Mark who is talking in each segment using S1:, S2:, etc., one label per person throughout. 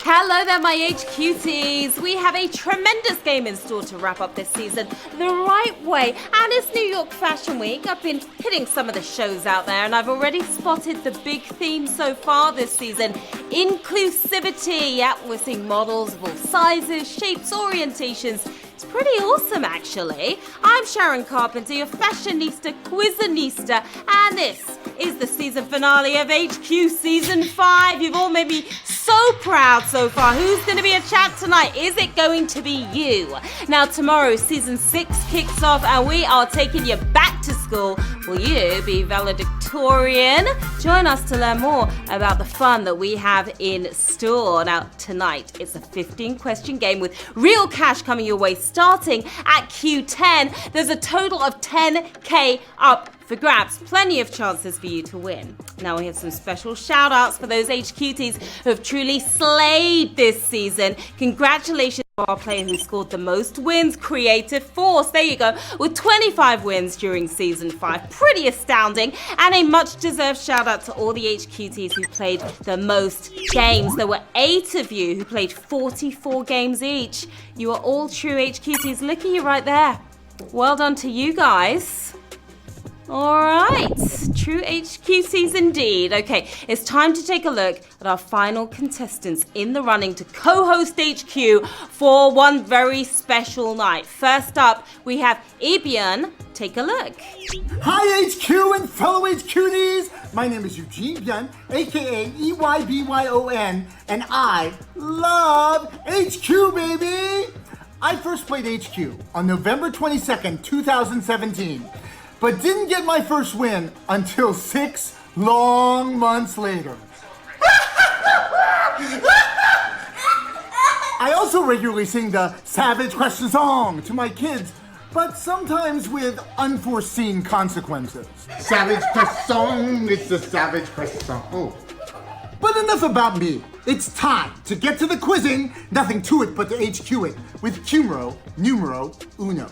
S1: Hello there, my HQTs. We have a tremendous game in store to wrap up this season the right way. And it's New York Fashion Week. I've been hitting some of the shows out there, and I've already spotted the big theme so far this season. Inclusivity. Yeah, we're seeing models of all sizes, shapes, orientations. It's pretty awesome, actually. I'm Sharon Carpenter, your fashionista, quizanista, and this is the season finale of HQ Season 5. You've all made me so proud so far. Who's going to be a champ tonight? Is it going to be you? Now, tomorrow, Season 6 kicks off, and we are taking you back to school. Will you be valedictorian? Join us to learn more about the fun that we have in store. Now, tonight, it's a 15-question game with real cash coming your way starting at Q10. There's a total of 10K up for grabs. Plenty of chances for you to win. Now we have some special shout outs for those HQTs who have truly slayed this season. Congratulations to our player who scored the most wins, Creative Force. There you go, with 25 wins during season 5. Pretty astounding. And a much deserved shout out to all the HQTs who played the most games. There were 8 of you who played 44 games each. You are all true HQTs. Look at you right there. Well done to you guys. Alright, true HQCs indeed. Okay, it's time to take a look at our final contestants in the running to co-host HQ for one very special night. First up, we have eybyon. Take a look.
S2: Hi HQ and fellow HQDs! My name is Eugene, aka eybyon, and I love HQ, baby! I first played HQ on November 22nd, 2017. But didn't get my first win until 6 long months later. I also regularly sing the Savage Question song to my kids, but sometimes with unforeseen consequences. Savage Quest song, it's the Savage Quest song. Oh. But enough about me. It's time to get to the quizzing. Nothing to it but to HQ it with Cumero, numero, uno.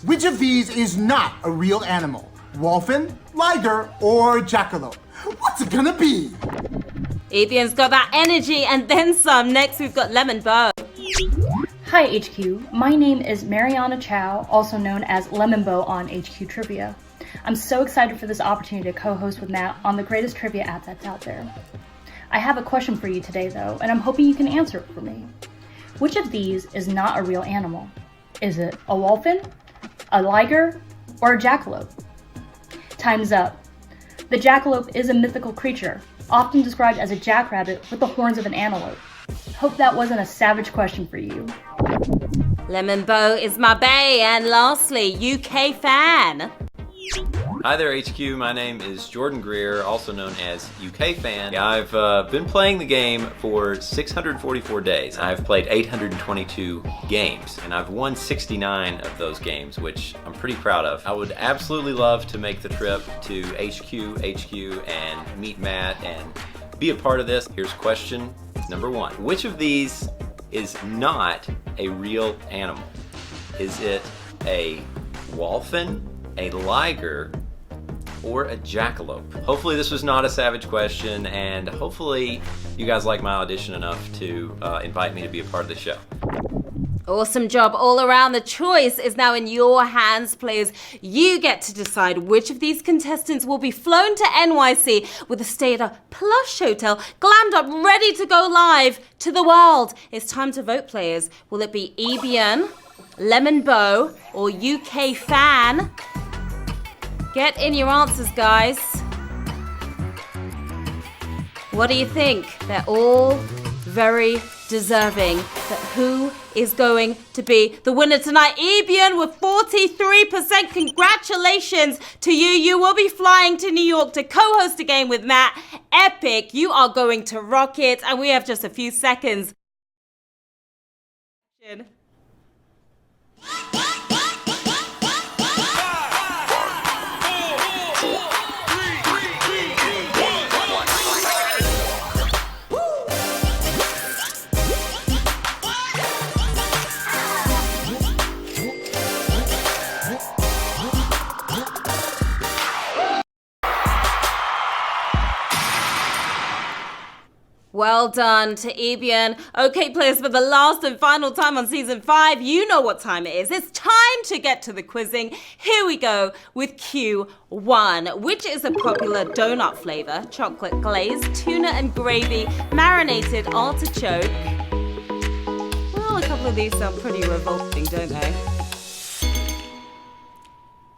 S2: Which of these is not a real animal? Wolfen, liger, or jackalope? What's it gonna be?
S1: Ebyon's got that energy and then some. Next, we've got Lemon Bow.
S3: Hi HQ, my name is Mariana Chow, also known as Lemon Bow on HQ Trivia. I'm so excited for this opportunity to co-host with Matt on the greatest trivia app that's out there. I have a question for you today though, and I'm hoping you can answer it for me. Which of these is not a real animal? Is it a wolfen, a liger, or a jackalope? Time's up. The jackalope is a mythical creature, often described as a jackrabbit with the horns of an antelope. Hope that wasn't a savage question for you.
S1: Lemon Bow is my bae, and lastly, UK fan.
S4: Hi there HQ, my name is Jordan Greer, also known as UK Fan. I've been playing the game for 644 days. I've played 822 games, and I've won 69 of those games, which I'm pretty proud of. I would absolutely love to make the trip to HQ, and meet Matt and be a part of this. Here's question number 1. Which of these is not a real animal? Is it a wolfen, a liger, or a jackalope? Hopefully this was not a savage question, and hopefully you guys like my audition enough to invite me to be a part of the show.
S1: Awesome job all around. The choice is now in your hands, players. You get to decide which of these contestants will be flown to NYC with a stay at a plush hotel, glammed up, ready to go live to the world. It's time to vote, players. Will it be eybyon, Lemon Bow, or UK Fan? Get in your answers, guys. What do you think? They're all very deserving. But who is going to be the winner tonight? eybyon with 43%. Congratulations to you. You will be flying to New York to co-host a game with Matt. Epic. You are going to rock it. And we have just a few seconds. Well done to eybyon. Okay, players, for the last and final time on Season 5, you know what time it is. It's time to get to the quizzing. Here we go with Q1. Which is a popular donut flavor? Chocolate glaze, tuna and gravy, marinated artichoke. Well, a couple of these sound pretty revolting, don't they?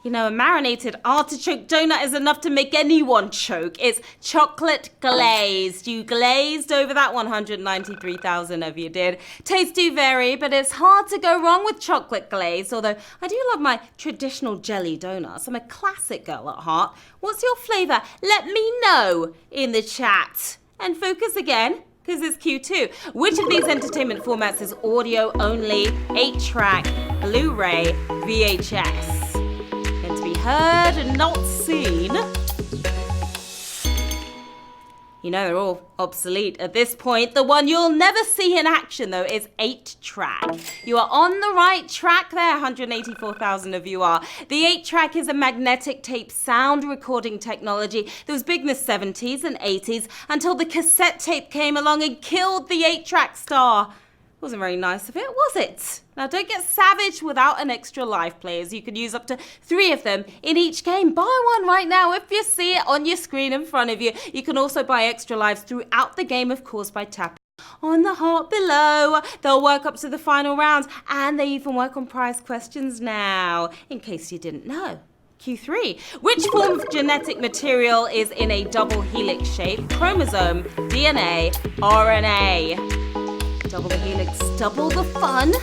S1: You know, a marinated artichoke donut is enough to make anyone choke. It's chocolate glazed. You glazed over that 193,000 of you did. Tastes do vary, but it's hard to go wrong with chocolate glaze, although I do love my traditional jelly donuts. I'm a classic girl at heart. What's your flavour? Let me know in the chat. And focus again, because it's Q2. Which of these entertainment formats is audio only, 8-track, Blu-ray, VHS? To be heard and not seen. You know, they're all obsolete at this point. The one you'll never see in action, though, is 8-track. You are on the right track there, 184,000 of you are. The 8-track is a magnetic tape sound recording technology that was big in the 70s and 80s until the cassette tape came along and killed the 8-track star. Wasn't very nice of it, was it? Now, don't get savage without an extra life, players. You can use up to 3 of them in each game. Buy one right now if you see it on your screen in front of you. You can also buy extra lives throughout the game, of course, by tapping on the heart below. They'll work up to the final rounds, and they even work on prize questions now, in case you didn't know. Q3. Which form of genetic material is in a double helix shape? Chromosome, DNA, RNA. Double the helix, double the fun.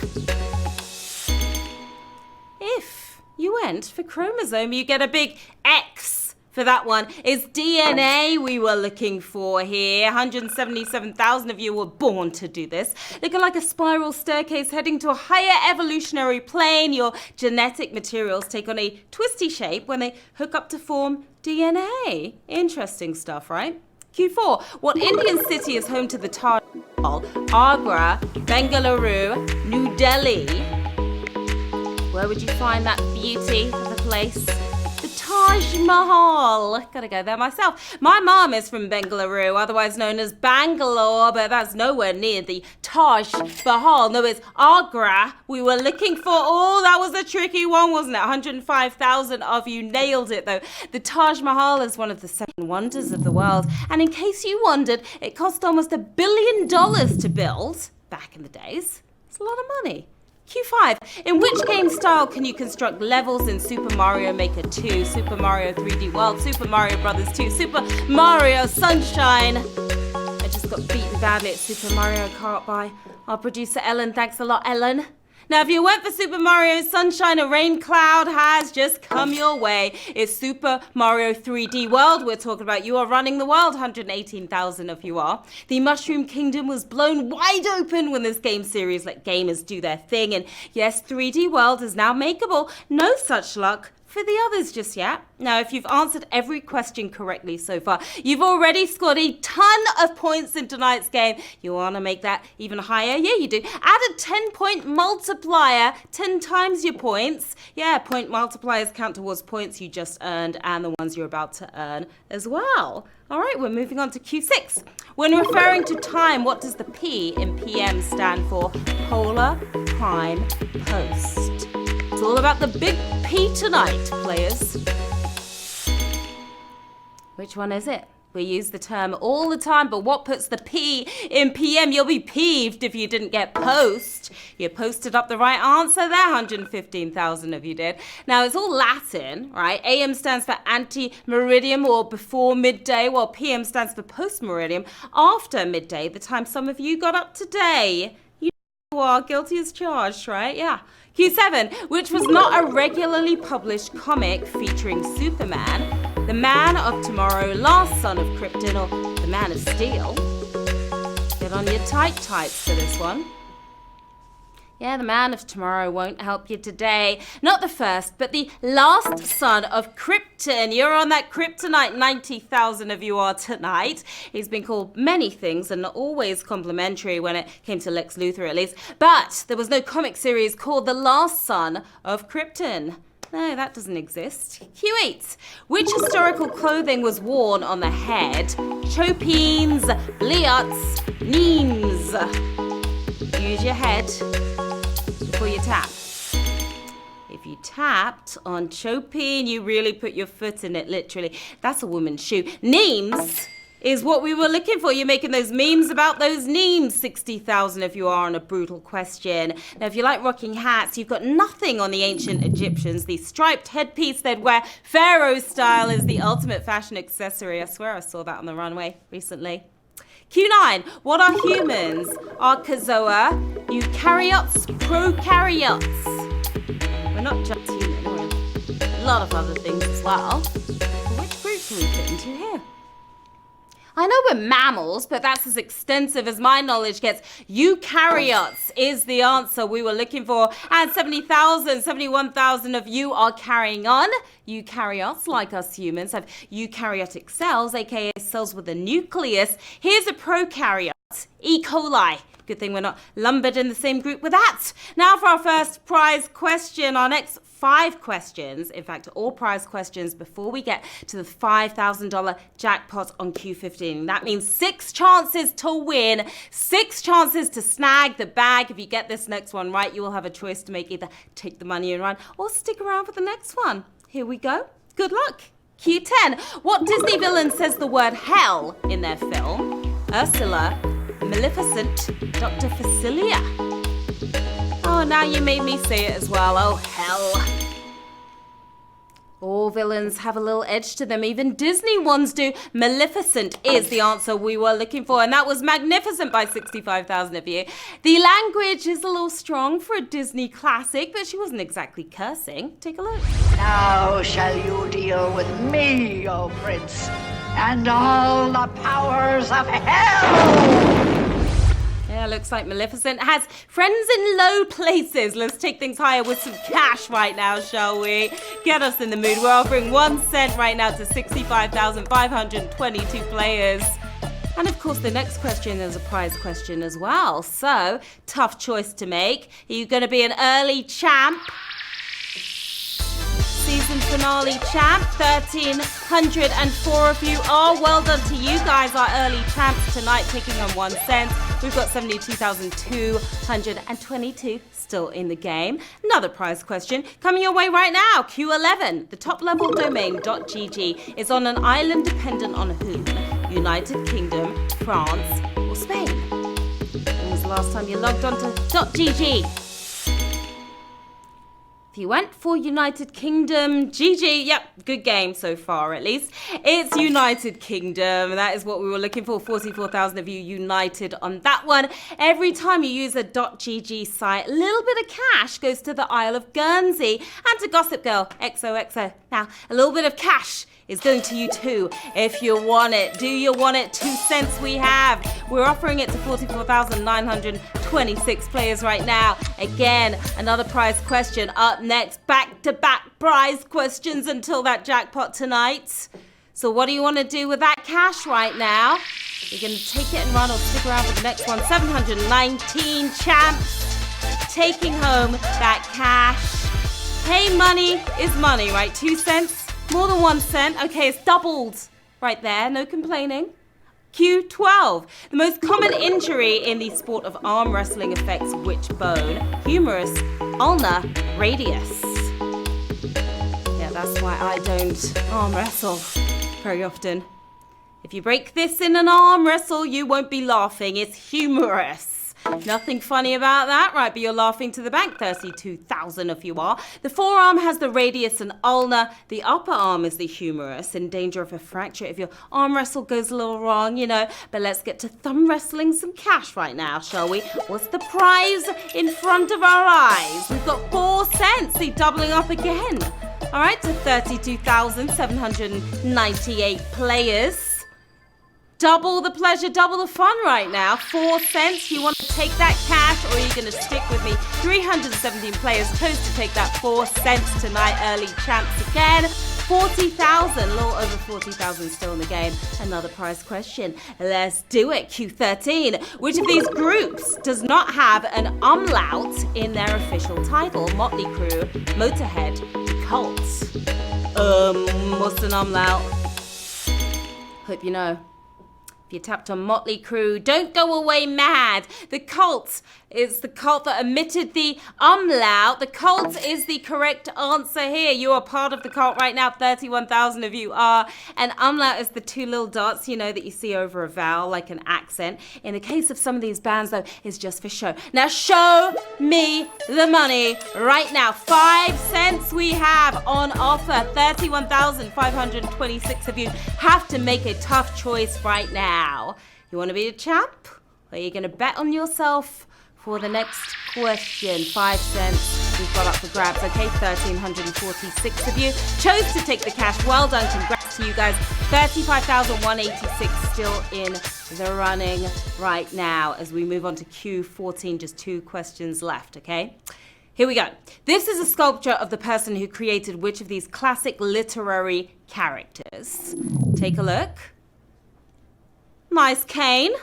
S1: If you went for chromosome, you get a big X for that one. It's DNA we were looking for here. 177,000 of you were born to do this. Looking like a spiral staircase heading to a higher evolutionary plane. Your genetic materials take on a twisty shape when they hook up to form DNA. Interesting stuff, right? Q4. What Indian city is home to the Taj Mahal? Agra, Bengaluru, New Delhi. Where would you find that beauty of the place? The Taj Mahal. Gotta go there myself. My mom is from Bengaluru, otherwise known as Bangalore, but that's nowhere near the Taj Mahal. No, it's Agra we were looking for. Oh, that was a tricky one, wasn't it? 105,000 of you nailed it, though. The Taj Mahal is one of the 7 wonders of the world. And in case you wondered, it cost almost $1 billion to build back in the days. It's a lot of money. Q5. In which game style can you construct levels in Super Mario Maker 2, Super Mario 3D World, Super Mario Brothers 2, Super Mario Sunshine? I just got beaten badly at Super Mario Kart by our producer Ellen. Thanks a lot, Ellen. Now, if you went for Super Mario Sunshine, a rain cloud has just come your way. It's Super Mario 3D World we're talking about. You are running the world, 118,000 of you are. The Mushroom Kingdom was blown wide open when this game series let gamers do their thing. And yes, 3D World is now makeable. No such luck for the others just yet. Now, if you've answered every question correctly so far, you've already scored a ton of points in tonight's game. You want to make that even higher? Yeah, you do. Add a 10-point multiplier, 10 times your points. Yeah, point multipliers count towards points you just earned and the ones you're about to earn as well. All right, we're moving on to Q6. When referring to time, what does the P in PM stand for? Polar Prime Post. It's all about the big P tonight, players. Which one is it? We use the term all the time, but what puts the P in PM? You'll be peeved if you didn't get post. You posted up the right answer there, 115,000 of you did. Now, it's all Latin, right? AM stands for ante-meridium or before midday, while PM stands for post-meridium, after midday, the time some of you got up today. You are guilty as charged, right? Yeah. Q7, which was not a regularly published comic featuring Superman, the Man of Tomorrow, last son of Krypton, or the Man of Steel. Get on your tights for this one. Yeah, the Man of Tomorrow won't help you today. Not the first, but the last son of Krypton. You're on that kryptonite, 90,000 of you are tonight. He's been called many things and not always complimentary when it came to Lex Luthor, at least. But there was no comic series called The Last Son of Krypton. No, that doesn't exist. Q8. Which historical clothing was worn on the head? Chopines, bliots, nemes. Use your head before you tap. If you tapped on Chopin, you really put your foot in it, literally. That's a woman's shoe. Nemes is what we were looking for. You're making those memes about those nemes. 60,000 if you are on a brutal question. Now, if you like rocking hats, you've got nothing on the ancient Egyptians. The striped headpiece they'd wear, pharaoh style, is the ultimate fashion accessory. I swear I saw that on the runway recently. Q9. What are humans? Archozoa, eukaryotes, prokaryotes. We're not just human, we're a lot of other things as well. Which group do we fit into here? I know we're mammals, but that's as extensive as my knowledge gets. Eukaryotes is the answer we were looking for. And 71,000 of you are carrying on. Eukaryotes, like us humans, have eukaryotic cells, aka cells with a nucleus. Here's a prokaryote, E. coli. Good thing we're not lumbered in the same group with that. Now for our first prize question. Our next 5 questions, in fact, all prize questions before we get to the $5,000 jackpot on Q15. That means 6 chances to win, 6 chances to snag the bag. If you get this next one right, you will have a choice to make: either take the money and run or stick around for the next one. Here we go. Good luck. Q10. What Disney villain says the word hell in their film? Ursula, Maleficent, Dr. Facilia. Oh, now you made me say it as well. Oh, hell. All villains have a little edge to them. Even Disney ones do. Maleficent is the answer we were looking for. And that was magnificent by 65,000 of you. The language is a little strong for a Disney classic, but she wasn't exactly cursing. Take a look.
S5: Now shall you deal with me, O prince, and all the powers of hell!
S1: Yeah, looks like Maleficent has friends in low places. Let's take things higher with some cash right now, shall we? Get us in the mood. We're offering 1 cent right now to 65,522 players. And of course, the next question is a prize question as well. So, tough choice to make. Are you going to be an early champ? Season finale champ, 1,304 of you are. Well done to you guys, our early champs tonight, taking on 1 cent. We've got 72,222 still in the game. Another prize question coming your way right now. Q11, the top level domain .gg is on an island dependent on whom? United Kingdom, France, or Spain? When was the last time you logged on to .gg? You went for United Kingdom. GG. Yep, good game so far at least. It's United Kingdom. That is what we were looking for. 44,000 of you united on that one. Every time you use a .gg site, a little bit of cash goes to the Isle of Guernsey and to Gossip Girl. XOXO. Now, a little bit of cash is going to you too, if you want it. Do you want it? 2 cents we have. We're offering it to 44,926 players right now. Again, another prize question up next. Back-to-back prize questions until that jackpot tonight. So what do you want to do with that cash right now? You're going to take it and run or stick around for the next one. 719 champs taking home that cash. Hey, money is money, right? 2 cents? More than 1 cent. Okay, it's doubled right there. No complaining. Q12. The most common injury in the sport of arm wrestling affects which bone? Humerus, ulna, radius. Yeah, that's why I don't arm wrestle very often. If you break this in an arm wrestle, you won't be laughing. It's humerus. Nothing funny about that, right? But you're laughing to the bank. 32,000 if you are. The forearm has the radius and ulna. The upper arm is the humerus, in danger of a fracture if your arm wrestle goes a little wrong, you know. But let's get to thumb wrestling some cash right now, shall we? What's the prize in front of our eyes? We've got 4 cents. See, doubling up again. All right, to 32,798 players. Double the pleasure, double the fun right now. 4 cents. You want to take that cash or are you going to stick with me? 317 players chose to take that 4 cents tonight. Early champs again. 40,000, a little over 40,000 still in the game. Another prize question. Let's do it. Q13. Which of these groups does not have an umlaut in their official title? Motley Crue, Motorhead, cult. What's an umlaut? Hope you know. If you tapped on Motley Crue, don't go away mad. The cult is the cult that emitted the umlaut. The cult is the correct answer here. You are part of the cult right now. 31,000 of you are. And umlaut is the two little dots, you know, that you see over a vowel, like an accent. In the case of some of these bands, though, it's just for show. Now, show me the money right now. 5 cents we have on offer. 31,526 of you have to make a tough choice right now. You want to be a champ? Or are you going to bet on yourself for the next question? 5 cents we've got up for grabs. Okay, 1,346 of you chose to take the cash. Well done. Congrats to you guys. 35,186 still in the running right now as we move on to Q14. Just 2 questions left, okay? Here we go. This is a sculpture of the person who created which of these classic literary characters? Take a look. Nice cane.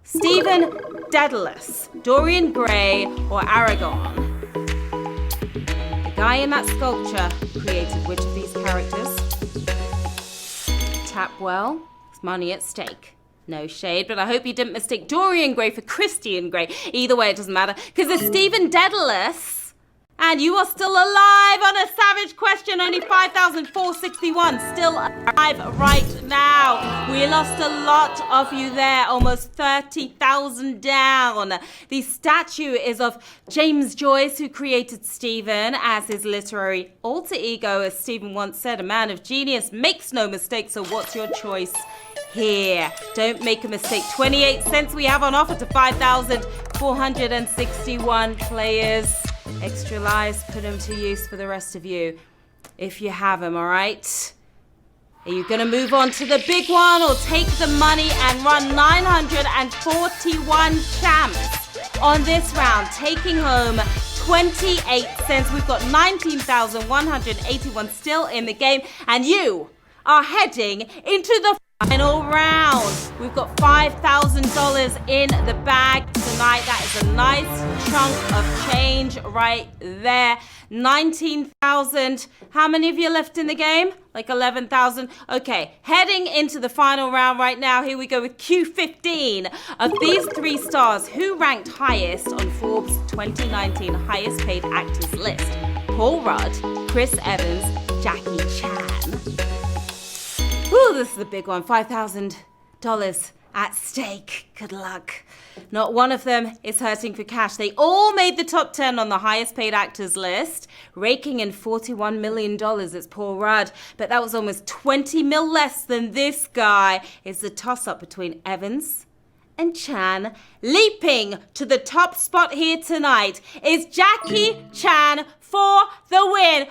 S1: Stephen Dedalus, Dorian Gray, or Aragon? The guy in that sculpture created which of these characters? Tap well. There's money at stake. No shade, but I hope you didn't mistake Dorian Gray for Christian Grey. Either way, it doesn't matter, because it's Stephen Dedalus. And you are still alive on a savage question. Only 5,461 still alive right now. We lost a lot of you there. Almost 30,000 down. The statue is of James Joyce, who created Stephen as his literary alter ego. As Stephen once said, a man of genius makes no mistakes. So what's your choice here? Don't make a mistake. 28 cents we have on offer to 5,461 players. Extra lives, put them to use for the rest of you, if you have them, all right? Are you going to move on to the big one or take the money and run 941 champs on this round, taking home 28 cents. We've got 19,181 still in the game, and you are heading into the final round. We've got $5,000 in the bag tonight. That is a nice chunk of change right there. 19,000. How many of you left in the game? Like 11,000. Okay, heading into the final round right now. Here we go with Q15. Of these 3 stars, who ranked highest on Forbes 2019 highest paid actors list? Paul Rudd, Chris Evans, Jackie Chan. Ooh, this is a big one. $5,000 at stake. Good luck. Not one of them is hurting for cash. They all made the top 10 on the highest paid actors list, raking in $41 million. It's Paul Rudd, but that was almost 20 mil less than this guy. It's the toss-up between Evans and Chan. Leaping to the top spot here tonight is Jackie Chan for the win.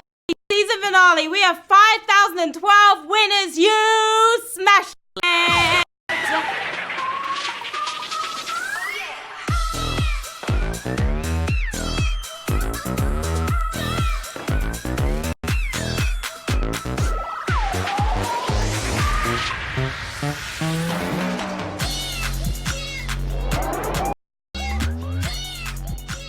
S1: Season finale, we have 5,012 winners. You smashed it!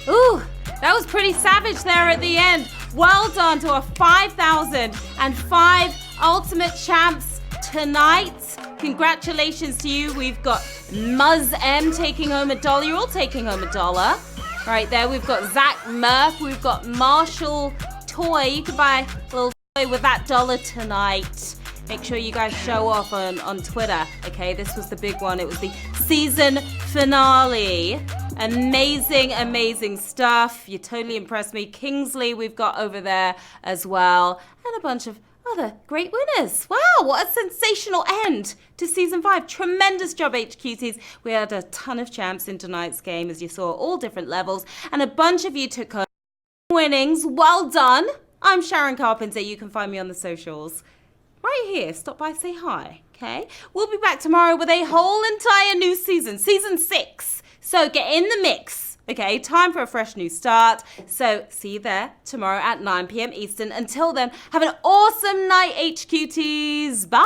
S1: Ooh, that was pretty savage there at the end. Well done to our 5,005 Ultimate Champs tonight. Congratulations to you. We've got Muzz M taking home $1. You're all taking home $1. Right there, we've got Zach Murph. We've got Marshall Toy. You can buy a little toy with that $1 tonight. Make sure you guys show off on Twitter. Okay, this was the big one. It was the season finale. Amazing, amazing stuff. You totally impressed me. Kingsley we've got over there as well. And a bunch of other great winners. Wow, what a sensational end to Season 5. Tremendous job, HQTs. We had a ton of champs in tonight's game, as you saw, all different levels. And a bunch of you took home winnings. Well done. I'm Sharon Carpenter. You can find me on the socials. Right here. Stop by, say hi. Okay? We'll be back tomorrow with a whole entire new season. Season 6. So get in the mix, okay? Time for a fresh new start. So see you there tomorrow at 9 p.m. Eastern. Until then, have an awesome night, HQTs. Bye.